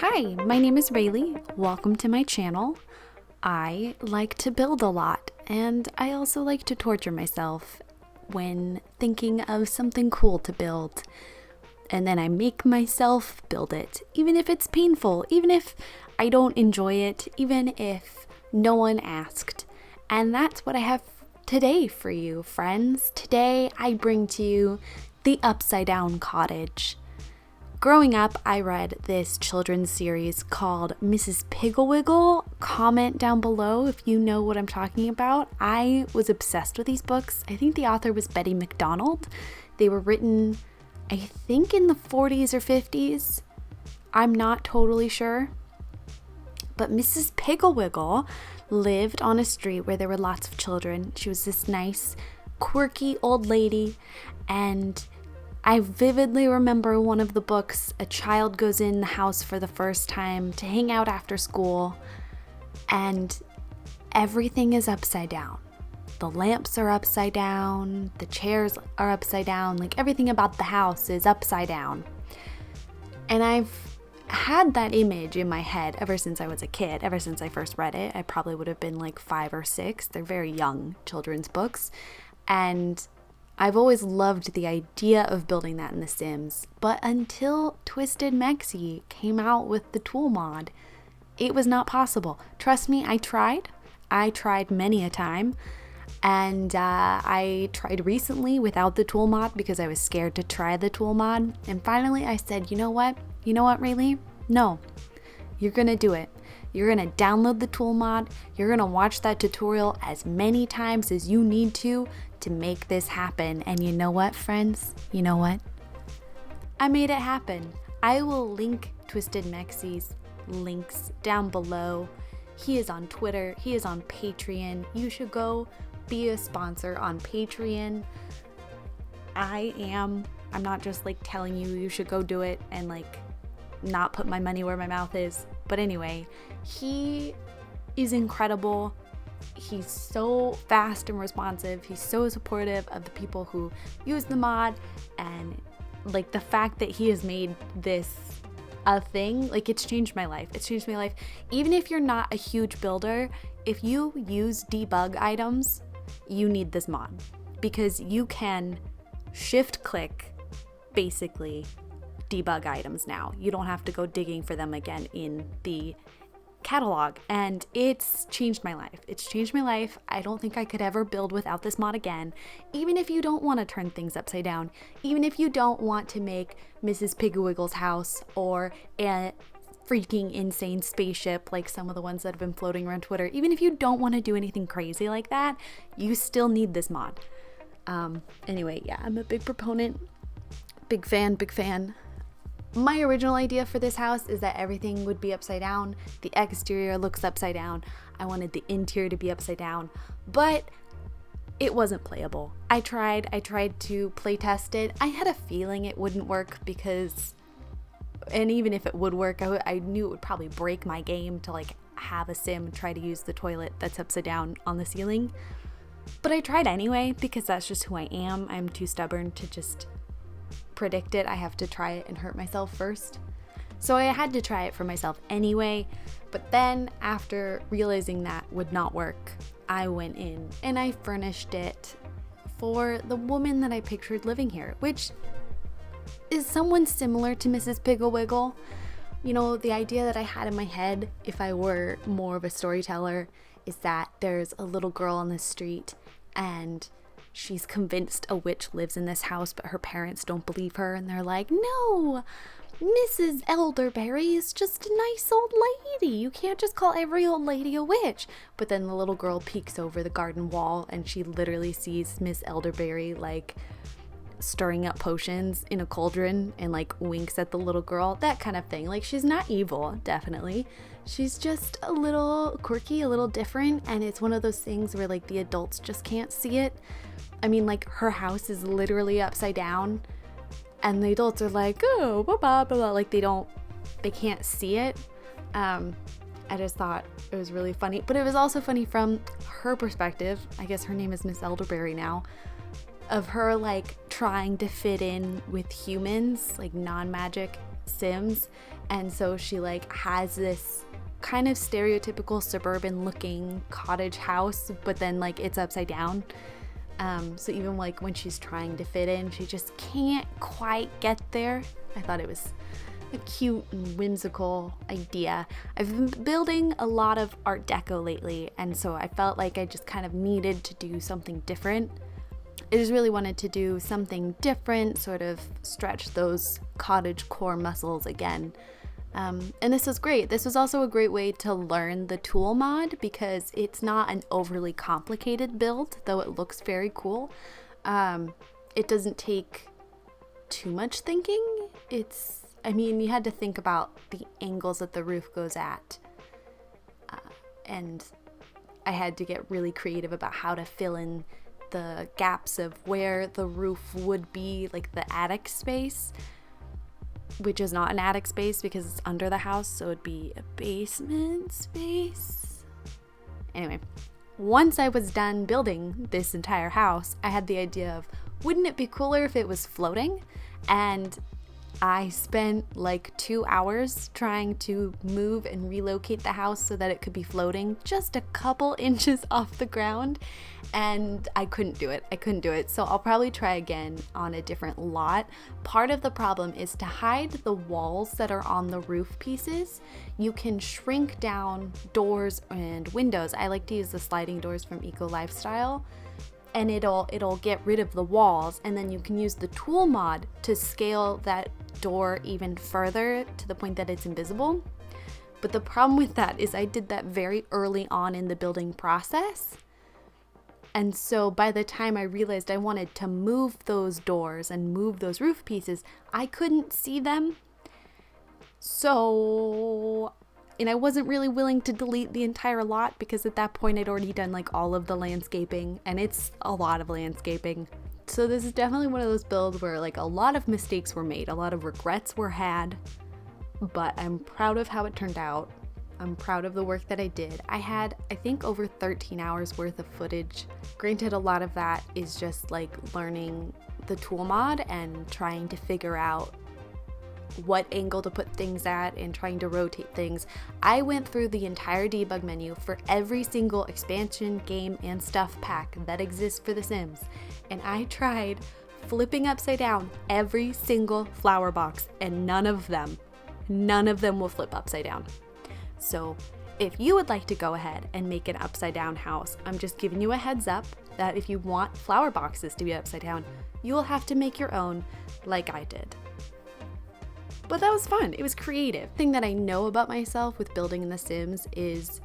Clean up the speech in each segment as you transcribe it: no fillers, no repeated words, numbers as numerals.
Hi, my name is Rayleigh. Welcome to my channel. I like to build a lot, and I also like to torture myself when thinking of something cool to build. And then I make myself build it, even if it's painful, even if I don't enjoy it, even if no one asked. And that's what I have today for you, friends. Today I bring to you the Upside Down Cottage. Growing up, I read this children's series called Mrs. Piggle. Comment down below if you know what I'm talking about. I was obsessed with these books. I think the author was Betty McDonald. They were written, I think, in the 40s or 50s. I'm not totally sure. But Mrs. Piggle lived on a street where there were lots of children. She was this nice, quirky old lady, and I vividly remember one of the books, a child goes in the house for the first time to hang out after school, and everything is upside down. The lamps are upside down, the chairs are upside down, like everything about the house is upside down. And I've had that image in my head ever since I was a kid, ever since I first read it. I probably would have been like 5 or 6. They're very young children's books. And I've always loved the idea of building that in The Sims, but until Twistedmexi came out with the T.O.O.L mod, it was not possible. Trust me, I tried many a time, and I tried recently without the T.O.O.L mod because I was scared to try the T.O.O.L mod, and finally I said, you know what, Rayleigh? No, you're gonna do it. You're gonna download the T.O.O.L mod, you're gonna watch that tutorial as many times as you need to make this happen. And you know what, friends? You know what? I made it happen. I will link Twistedmexi's links down below. He is on Twitter, he is on Patreon. You should go be a sponsor on Patreon. I'm not just like telling you should go do it and like not put my money where my mouth is. But anyway, he is incredible. He's so fast and responsive. He's so supportive of the people who use the mod, and like the fact that he has made this a thing, like it's changed my life. It's changed my life. Even if you're not a huge builder, if you use debug items, you need this mod because you can shift click basically debug items now. You don't have to go digging for them again in the catalog, and it's changed my life. It's changed my life. I don't think I could ever build without this mod again. Even if you don't want to turn things upside down, even if you don't want to make Mrs. Pigglewiggle's house or a freaking insane spaceship like some of the ones that have been floating around Twitter, even if you don't want to do anything crazy like that, you still need this mod. Anyway, yeah, I'm a big proponent, big fan. My original idea for this house is that everything would be upside down. The exterior looks upside down. I wanted the interior to be upside down, but it wasn't playable. I tried to play test it. I had a feeling it wouldn't work because, and even if it would work, I knew it would probably break my game to like have a sim try to use the toilet that's upside down on the ceiling. But I tried anyway because that's just who I am. I'm too stubborn to just predict it. I have to try it and hurt myself first. So I had to try it for myself anyway. But then after realizing that would not work, I went in and I furnished it for the woman that I pictured living here, which is someone similar to Mrs. Piggle. You know, the idea that I had in my head, if I were more of a storyteller, is that there's a little girl on the street and she's convinced a witch lives in this house, but her parents don't believe her, and they're like, no, Mrs. Elderberry is just a nice old lady. You can't just call every old lady a witch. But then the little girl peeks over the garden wall, and she literally sees Miss Elderberry, like, stirring up potions in a cauldron and, like, winks at the little girl. That kind of thing. Like, she's not evil, definitely. She's just a little quirky, a little different, and it's one of those things where, like, the adults just can't see it. I mean, like, her house is literally upside down, and the adults are like, oh, blah, blah, blah, blah. Like, they can't see it. I just thought it was really funny, but it was also funny from her perspective. I guess her name is Miss Elderberry now, of her, like, trying to fit in with humans, like, non-magic Sims, and so she like has this kind of stereotypical suburban looking cottage house, but then like it's upside down. So even like when she's trying to fit in, she just can't quite get there. I thought it was a cute and whimsical idea. I've been building a lot of Art Deco lately, and so I felt like I just kind of needed to do something different. I just really wanted to do something different, sort of stretch those cottagecore muscles again. And this was great. This was also a great way to learn the tool mod because it's not an overly complicated build, though it looks very cool. It doesn't take too much thinking. You had to think about the angles that the roof goes at. And I had to get really creative about how to fill in the gaps of where the roof would be, like the attic space, which is not an attic space because it's under the house, so it'd be a basement space. Anyway, once I was done building this entire house, I had the idea of, wouldn't it be cooler if it was floating? And I spent like 2 hours trying to move and relocate the house so that it could be floating just a couple inches off the ground, and I couldn't do it. So I'll probably try again on a different lot. Part of the problem is to hide the walls that are on the roof pieces. You can shrink down doors and windows. I like to use the sliding doors from Eco Lifestyle, and it'll get rid of the walls, and then you can use the tool mod to scale that door even further to the point that it's invisible. But the problem with that is I did that very early on in the building process, and so by the time I realized I wanted to move those doors and move those roof pieces, I couldn't see them. And I wasn't really willing to delete the entire lot because at that point I'd already done like all of the landscaping, and it's a lot of landscaping. So this is definitely one of those builds where like a lot of mistakes were made, a lot of regrets were had, but I'm proud of how it turned out. I'm proud of the work that I did. I had, I think, over 13 hours worth of footage. Granted, a lot of that is just like learning the tool mod and trying to figure out what angle to put things at and trying to rotate things. I went through the entire debug menu for every single expansion, game, and stuff pack that exists for The Sims, and I tried flipping upside down every single flower box, and none of them will flip upside down. So if you would like to go ahead and make an upside down house, I'm just giving you a heads up that if you want flower boxes to be upside down, you will have to make your own like I did. But that was fun. It was creative. The thing that I know about myself with building in The Sims is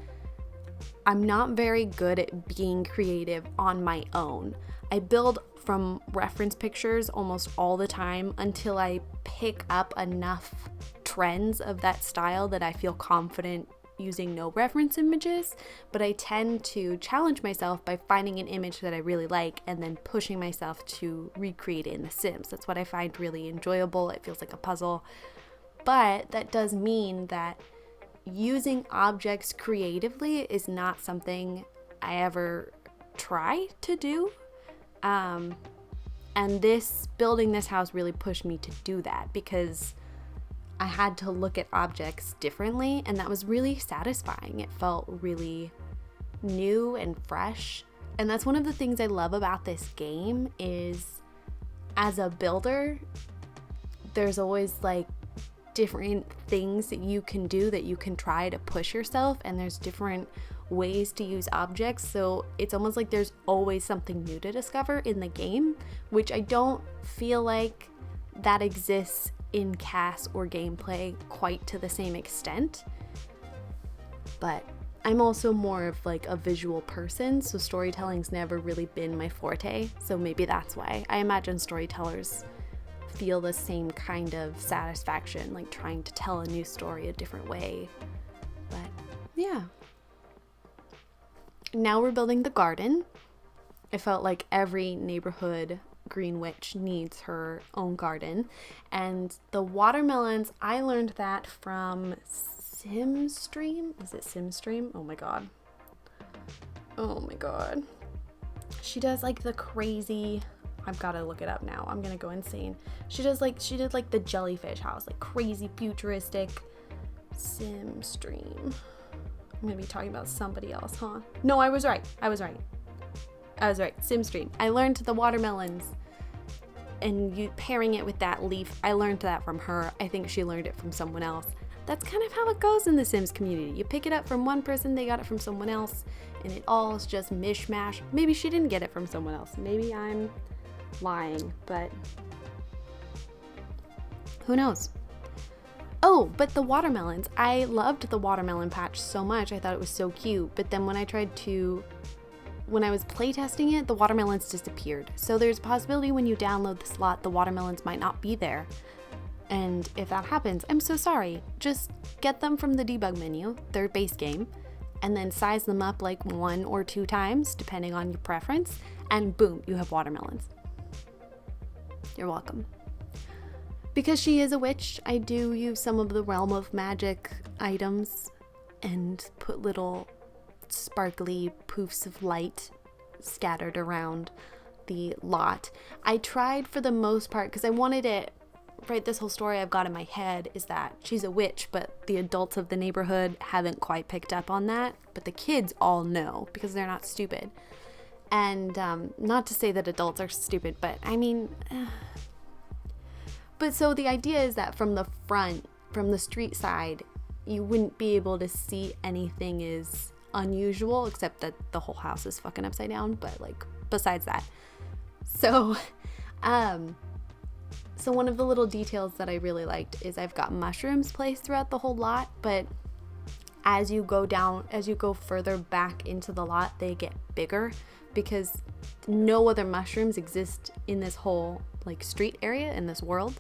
I'm not very good at being creative on my own. I build from reference pictures almost all the time until I pick up enough trends of that style that I feel confident using no reference images, but I tend to challenge myself by finding an image that I really like and then pushing myself to recreate it in The Sims. That's what I find really enjoyable. It feels like a puzzle. But that does mean that using objects creatively is not something I ever try to do. And building this house really pushed me to do that because I had to look at objects differently, and that was really satisfying. It felt really new and fresh. And that's one of the things I love about this game is as a builder, there's always like different things that you can do, that you can try to push yourself, and there's different ways to use objects, so it's almost like there's always something new to discover in the game, which I don't feel like that exists in CAS or gameplay quite to the same extent. But I'm also more of like a visual person, so storytelling's never really been my forte, so maybe that's why. I imagine storytellers feel the same kind of satisfaction, like trying to tell a new story a different way. But yeah. Now we're building the garden. I felt like every neighborhood green witch needs her own garden. And the watermelons, I learned that from Simstream. Is it Simstream? Oh my god. She does like the crazy I've got to look it up now. I'm gonna go insane. She did like the jellyfish house, like crazy futuristic sim stream. I'm gonna be talking about somebody else, huh? No, I was right. Sim stream. I learned the watermelons and you pairing it with that leaf. I learned that from her. I think she learned it from someone else. That's kind of how it goes in the Sims community. You pick it up from one person, they got it from someone else, and it all is just mishmash. Maybe she didn't get it from someone else. Maybe I'm lying, but who knows? Oh, but the watermelons. I loved the watermelon patch so much. I thought it was so cute. But then when I was playtesting it, the watermelons disappeared. So there's a possibility when you download the slot, the watermelons might not be there. And if that happens, I'm so sorry. Just get them from the debug menu, their base game, and then size them up like 1 or 2 times, depending on your preference, and boom, you have watermelons. You're welcome. Because she is a witch, I do use some of the Realm of Magic items and put little sparkly poofs of light scattered around the lot. I tried for the most part, because I wanted it, right, this whole story I've got in my head is that she's a witch, but the adults of the neighborhood haven't quite picked up on that, but the kids all know because they're not stupid. And not to say that adults are stupid, but I mean, but so the idea is that from the front, from the street side, you wouldn't be able to see anything is unusual, except that the whole house is fucking upside down, but like besides that. So so one of the little details that I really liked is I've got mushrooms placed throughout the whole lot, but as you go further back into the lot, they get bigger because no other mushrooms exist in this whole like street area in this world.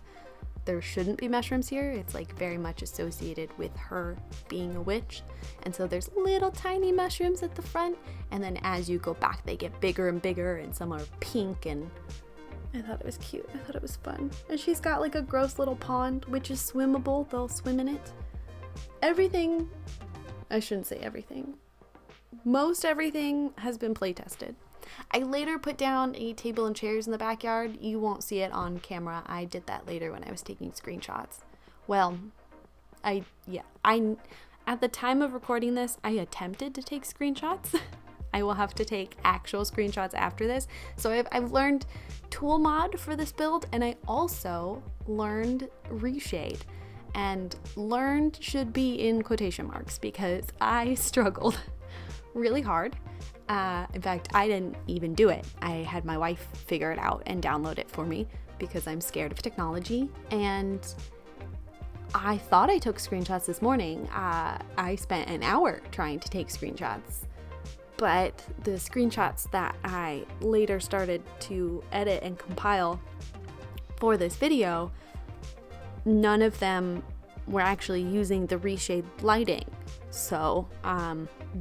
There shouldn't be mushrooms here. It's like very much associated with her being a witch. And so there's little tiny mushrooms at the front, and then as you go back, they get bigger and bigger, and some are pink, and I thought it was cute. I thought it was fun. And she's got like a gross little pond, which is swimmable. They'll swim in it. Everything, I shouldn't say everything. Most everything has been play tested. I later put down a table and chairs in the backyard. You won't see it on camera. I did that later when I was taking screenshots. Well, at the time of recording this, I attempted to take screenshots. I will have to take actual screenshots after this. So I've learned tool mod for this build, and I also learned reshade. And learned should be in quotation marks because I struggled really hard. In fact, I didn't even do it. I had my wife figure it out and download it for me because I'm scared of technology. And I thought I took screenshots this morning. I spent an hour trying to take screenshots. But the screenshots that I later started to edit and compile for this video, none of them were actually using the reshade lighting. So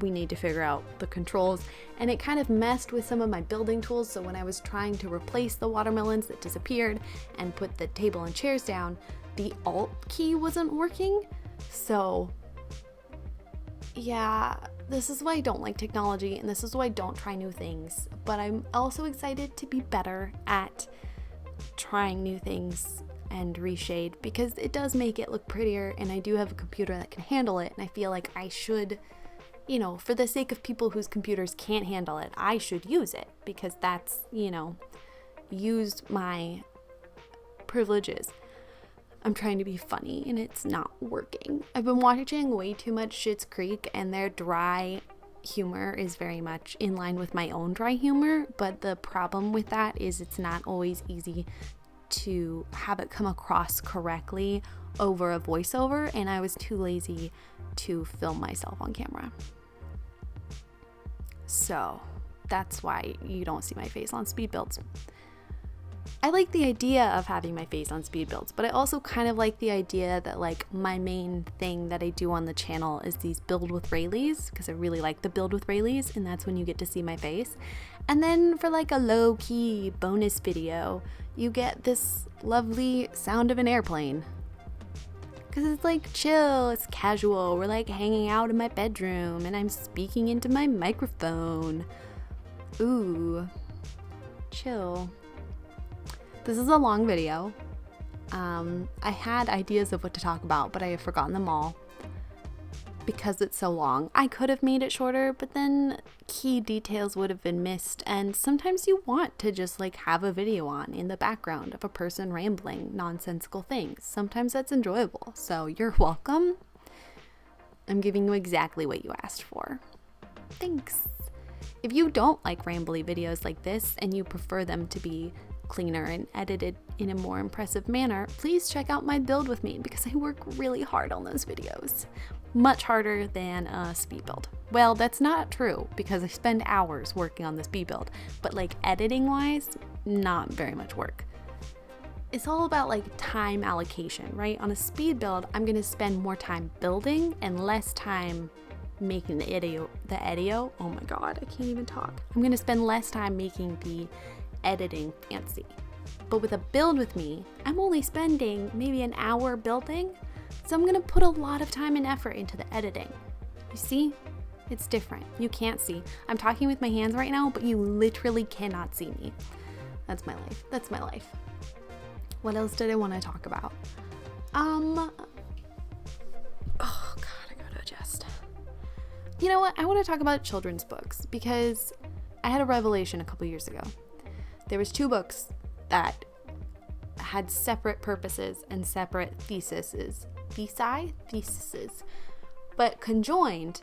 we need to figure out the controls, and it kind of messed with some of my building tools. So when I was trying to replace the watermelons that disappeared and put the table and chairs down, the Alt key wasn't working. So yeah, this is why I don't like technology, and this is why I don't try new things. But I'm also excited to be better at trying new things and reshade, because it does make it look prettier, and I do have a computer that can handle it, and I feel like I should, you know, for the sake of people whose computers can't handle it, I should use it, because that's, you know, use my privileges. I'm trying to be funny and it's not working. I've been watching way too much Schitt's Creek, and their dry humor is very much in line with my own dry humor, but the problem with that is it's not always easy to have it come across correctly over a voiceover, and I was too lazy to film myself on camera. So that's why you don't see my face on speed builds. I like the idea of having my face on speed builds, but I also kind of like the idea that like my main thing that I do on the channel is these build with Rayleighs, because I really like the build with Rayleighs, and that's when you get to see my face. And then for like a low-key bonus video, you get this lovely sound of an airplane. Because it's like chill, it's casual, we're like hanging out in my bedroom and I'm speaking into my microphone. Ooh, chill. This is a long video. I had ideas of what to talk about, but I have forgotten them all because it's so long. I could have made it shorter, but then key details would have been missed, and sometimes you want to just like have a video on in the background of a person rambling nonsensical things. Sometimes that's enjoyable, so you're welcome. I'm giving you exactly what you asked for. Thanks. If you don't like rambly videos like this and you prefer them to be cleaner and edited in a more impressive manner, please check out my build with me because I work really hard on those videos. Much harder than a speed build. Well, that's not true because I spend hours working on this speed build, but like editing wise, not very much work. It's all about like time allocation, right? On a speed build, I'm gonna spend more time building and less time making the edit. Oh my god, I can't even talk. I'm gonna spend less time making the editing fancy. But with a build with me, I'm only spending maybe an hour building, so I'm gonna put a lot of time and effort into the editing. You see? It's different. You can't see. I'm talking with my hands right now, but you literally cannot see me. That's my life. That's my life. What else did I want to talk about? Oh god, I gotta adjust. You know what? I want to talk about children's books because I had a revelation a couple years ago. There was 2 books that had separate purposes and separate theses, but conjoined,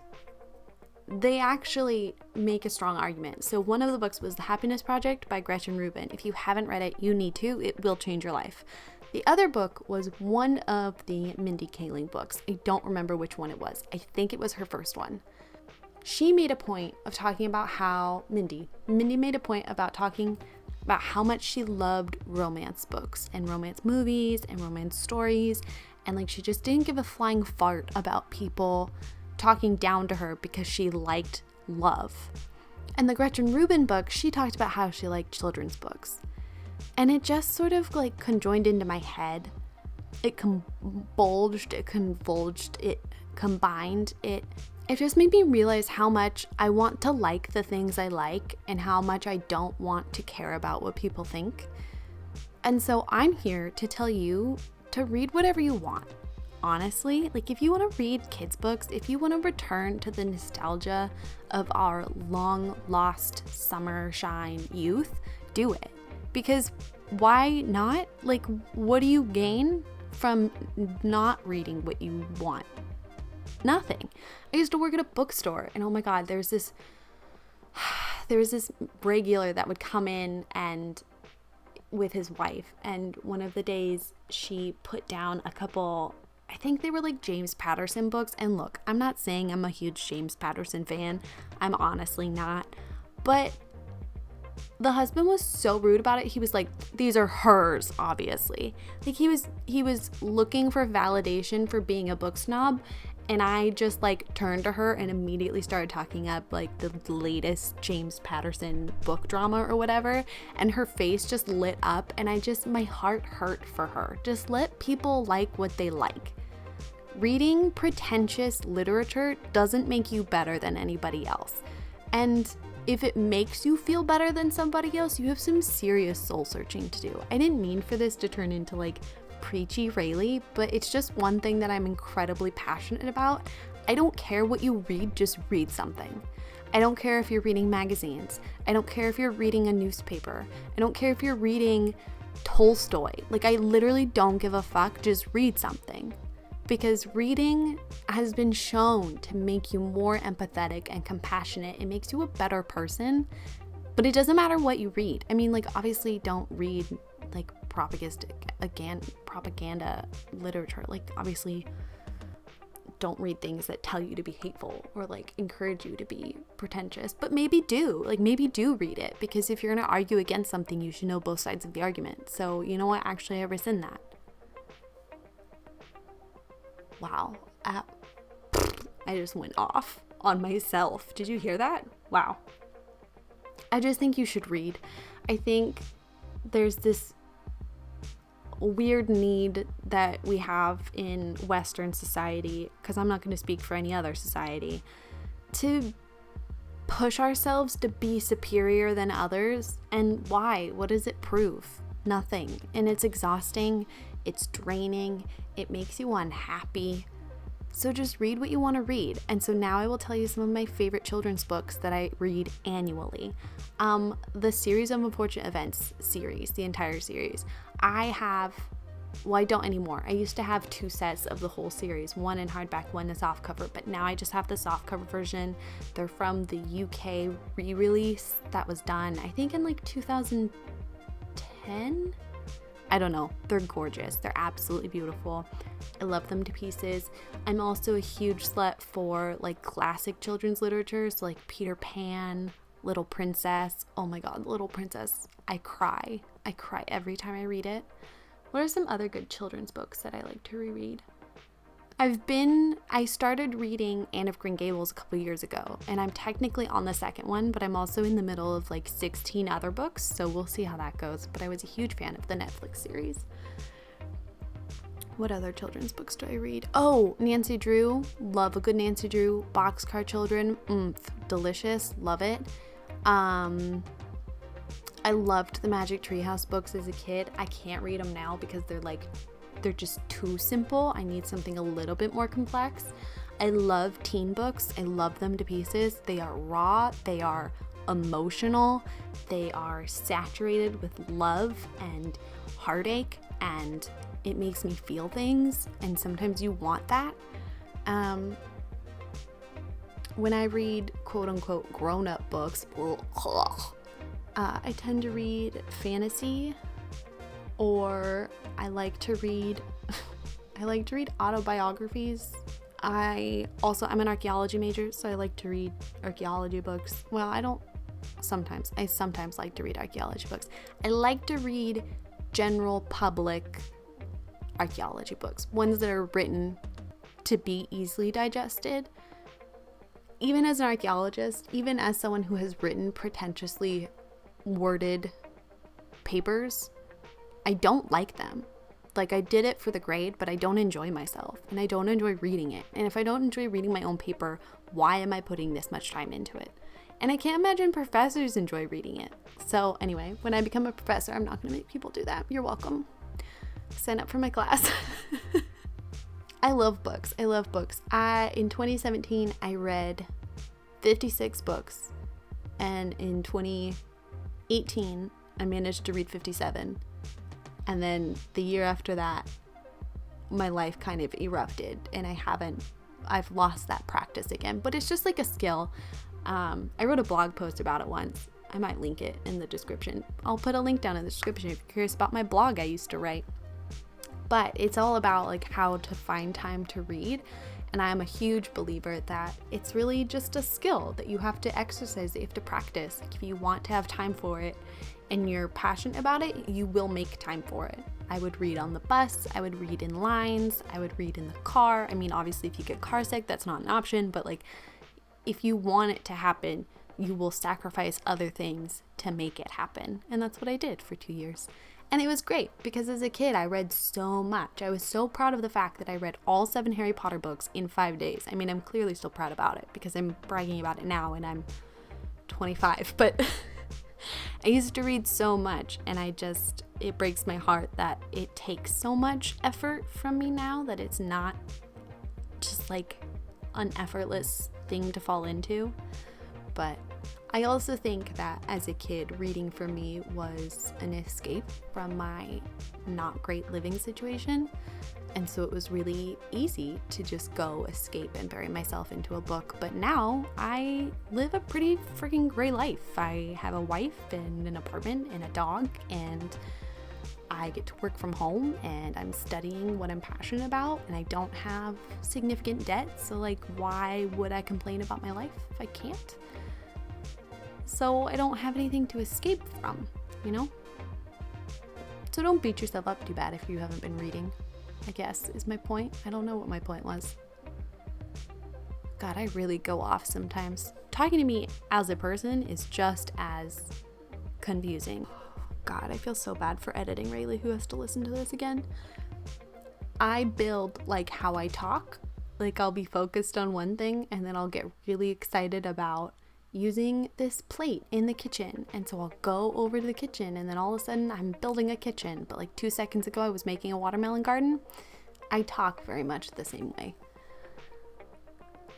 they actually make a strong argument. So one of the books was The Happiness Project by Gretchen Rubin. If you haven't read it, you need to. It will change your life. The other book was one of the Mindy Kaling books. I don't remember which one it was. I think it was her first one. She made a point of talking about how Mindy made a point about talking about how much she loved romance books and romance movies and romance stories, and like she just didn't give a flying fart about people talking down to her because she liked love. And the Gretchen Rubin book, she talked about how she liked children's books, and it just sort of like conjoined into my head. It convulged, it convolged, it combined, it just made me realize how much I want to like the things I like and how much I don't want to care about what people think. And so I'm here to tell you to read whatever you want. Honestly, like if you want to read kids' books, if you want to return to the nostalgia of our long lost summer shine youth, do it. Because why not? Like, what do you gain from not reading what you want? Nothing. I used to work at a bookstore, and oh my god, there was this regular that would come in and with his wife, and one of the days she put down a couple, I think they were like James Patterson books. And look, I'm not saying I'm a huge James Patterson fan. I'm honestly not. But the husband was so rude about it. He was like, these are hers, obviously. Like he was looking for validation for being a book snob. And I just like turned to her and immediately started talking up like the latest James Patterson book drama or whatever. And her face just lit up, and my heart hurt for her. Just let people like what they like. Reading pretentious literature doesn't make you better than anybody else. And if it makes you feel better than somebody else, you have some serious soul searching to do. I didn't mean for this to turn into like preachy Rayleigh, but it's just one thing that I'm incredibly passionate about. I don't care what you read, just read something. I don't care if you're reading magazines. I don't care if you're reading a newspaper. I don't care if you're reading Tolstoy. Like, I literally don't give a fuck, just read something. Because reading has been shown to make you more empathetic and compassionate. It makes you a better person, but it doesn't matter what you read. I mean, like, obviously don't read like propaganda literature. Like, obviously don't read things that tell you to be hateful or like encourage you to be pretentious, but maybe do read it, because if you're going to argue against something, you should know both sides of the argument. So you know what, actually I rescind that. Wow, I just went off on myself. Did you hear that? Wow. I just think you should read. I think there's this weird need that we have in Western society, because I'm not going to speak for any other society, to push ourselves to be superior than others. And why? What does it prove? nothing. And it's exhausting, it's draining, it makes you unhappy. So just read what you want to read. And so now I will tell you some of my favorite children's books that I read annually. The Series of Unfortunate Events series, the entire series. I don't anymore. I used to have 2 sets of the whole series, one in hardback, one in softcover, but now I just have the softcover version. They're from the UK re-release that was done, I think in like 2010? I don't know. They're gorgeous. They're absolutely beautiful. I love them to pieces. I'm also a huge slut for like classic children's literature, so like Peter Pan, Little Princess. Oh my god, Little Princess. I cry. I cry every time I read it. What are some other good children's books that I like to reread? I started reading Anne of Green Gables a couple years ago, and I'm technically on the second one, but I'm also in the middle of like 16 other books, so we'll see how that goes. But I was a huge fan of the Netflix series. What other children's books do I read? Oh, Nancy Drew. Love a good Nancy Drew. Boxcar Children. Delicious. Love it. I loved the Magic Treehouse books as a kid. I can't read them now because they're just too simple. I need something a little bit more complex. I love teen books. I love them to pieces. They are raw. They are emotional. They are saturated with love and heartache, and it makes me feel things, and sometimes you want that. When I read quote-unquote grown-up books, I tend to read fantasy, or I like to read autobiographies. I'm an archaeology major, so I like to read archaeology books. Well, I sometimes like to read archaeology books. I like to read general public archaeology books, ones that are written to be easily digested. Even as an archaeologist, even as someone who has written pretentiously worded papers, I don't like them. Like, I did it for the grade, but I don't enjoy myself, and I don't enjoy reading it. And if I don't enjoy reading my own paper, why am I putting this much time into it? And I can't imagine professors enjoy reading it. So anyway, when I become a professor, I'm not going to make people do that. You're welcome. Sign up for my class. I love books. In 2017, I read 56 books. And in 2018, I managed to read 57. And then the year after that, my life kind of erupted, and I've lost that practice again. But it's just like a skill. I wrote a blog post about it once. I might link it in the description. I'll put a link down in the description if you're curious about my blog I used to write. But it's all about like how to find time to read. And I'm a huge believer that it's really just a skill that you have to exercise, that you have to practice. Like, if you want to have time for it and you're passionate about it, you will make time for it. I would read on the bus, I would read in lines, I would read in the car. I mean, obviously if you get car sick, that's not an option, but like, if you want it to happen, you will sacrifice other things to make it happen. And that's what I did for 2 years. And it was great because as a kid, I read so much. I was so proud of the fact that I read all 7 Harry Potter books in 5 days. I mean, I'm clearly still proud about it because I'm bragging about it now and I'm 25. But I used to read so much, and it breaks my heart that it takes so much effort from me now that it's not just like an effortless thing to fall into. But I also think that as a kid, reading for me was an escape from my not great living situation. And so it was really easy to just go escape and bury myself into a book. But now I live a pretty freaking great life. I have a wife and an apartment and a dog, and I get to work from home, and I'm studying what I'm passionate about, and I don't have significant debt. So like, why would I complain about my life if I can't? So I don't have anything to escape from, you know? So don't beat yourself up too bad if you haven't been reading, I guess, is my point. I don't know what my point was. God, I really go off sometimes. Talking to me as a person is just as confusing. God, I feel so bad for editing Rayleigh, who has to listen to this again. I build like how I talk. Like, I'll be focused on one thing, and then I'll get really excited about using this plate in the kitchen. And so I'll go over to the kitchen and then all of a sudden I'm building a kitchen. But like 2 seconds ago, I was making a watermelon garden. I talk very much the same way.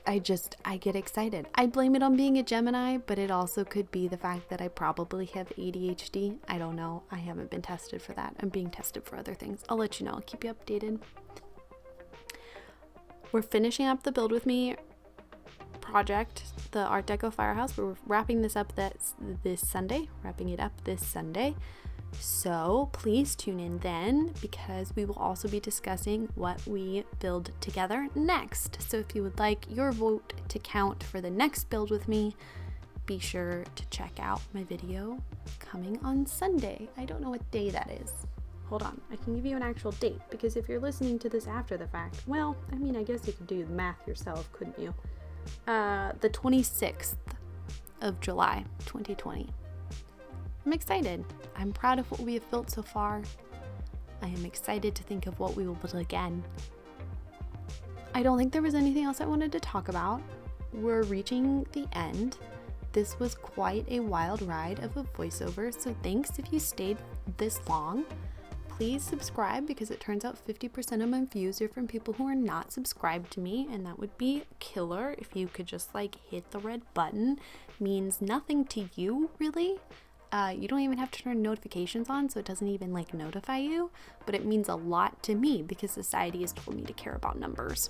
I get excited. I blame it on being a Gemini, but it also could be the fact that I probably have ADHD. I don't know. I haven't been tested for that. I'm being tested for other things. I'll let you know. I'll keep you updated. We're finishing up the Build With Me project, the Art Deco Firehouse. We're wrapping this up this Sunday. So please tune in then, because we will also be discussing what we build together next. So if you would like your vote to count for the next Build With Me, be sure to check out my video coming on Sunday. I don't know what day that is. Hold on, I can give you an actual date, because if you're listening to this after the fact, well, I mean, I guess you could do the math yourself, couldn't you? The 26th of July, 2020. I'm excited. I'm proud of what we have built so far. I am excited to think of what we will build again. I don't think there was anything else I wanted to talk about. We're reaching the end. This was quite a wild ride of a voiceover, so thanks if you stayed this long. Please subscribe, because it turns out 50% of my views are from people who are not subscribed to me, and that would be killer if you could just like hit the red button. Means nothing to you, really. You don't even have to turn notifications on, so it doesn't even like notify you, but it means a lot to me because society has told me to care about numbers.